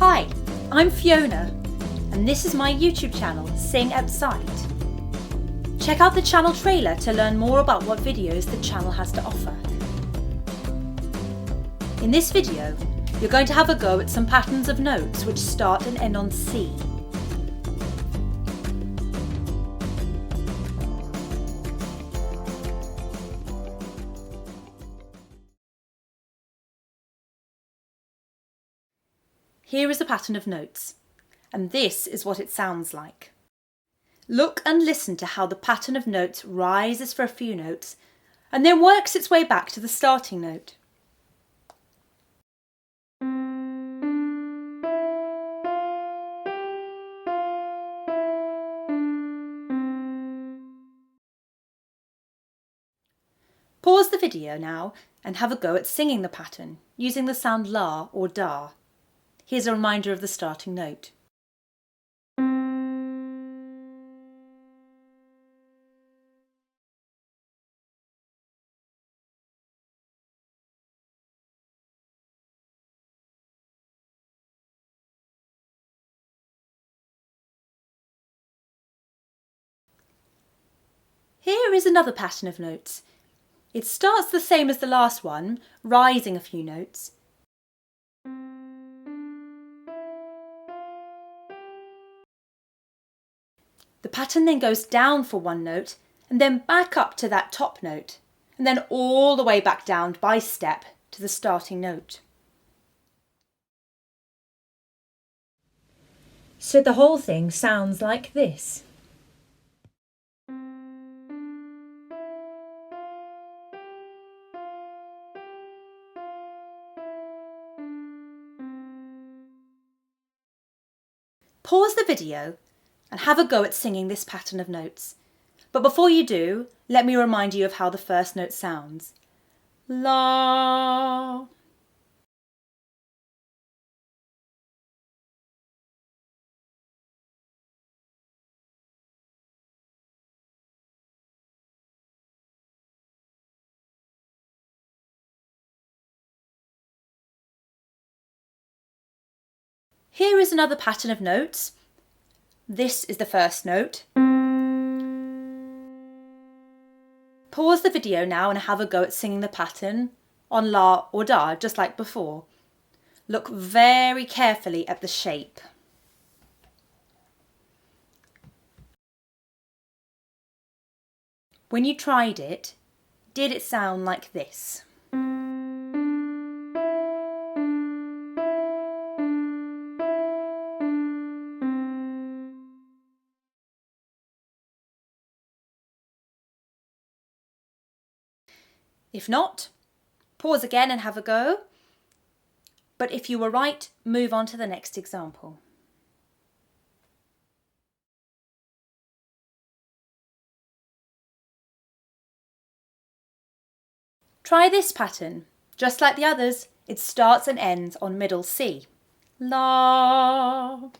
Hi, I'm Fiona, and this is my YouTube channel, Sing Outside. Check out the channel trailer to learn more about what videos the channel has to offer. In this video, you're going to have a go at some patterns of notes which start and end on C. Here is a pattern of notes, and this is what it sounds like. Look and listen to how the pattern of notes rises for a few notes and then works its way back to the starting note. Pause the video now and have a go at singing the pattern using the sound la or da. Here's a reminder of the starting note. Here is another pattern of notes. It starts the same as the last one, rising a few notes. The pattern then goes down for one note and then back up to that top note, and then all the way back down by step to the starting note. So the whole thing sounds like this. Pause the video and have a go at singing this pattern of notes. But before you do, let me remind you of how the first note sounds. La. Here is another pattern of notes. This is the first note. Pause the video now and have a go at singing the pattern on la or da, just like before. Look very carefully at the shape. When you tried it, did it sound like this? If not, pause again and have a go. But if you were right, move on to the next example. Try this pattern. Just like the others, it starts and ends on middle C. La.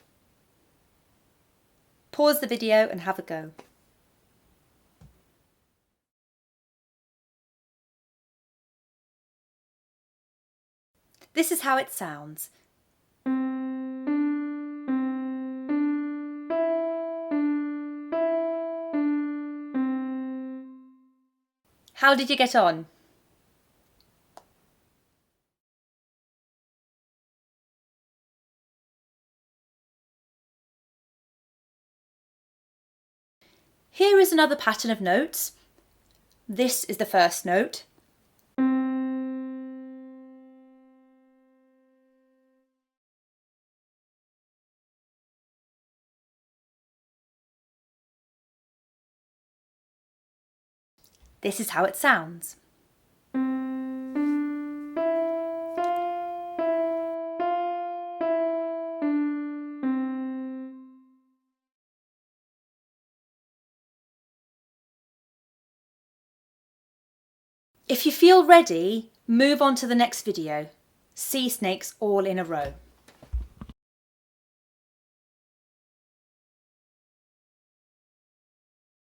Pause the video and have a go. This is how it sounds. How did you get on? Here is another pattern of notes. This is the first note. This is how it sounds. If you feel ready, move on to the next video. Sea snakes all in a row.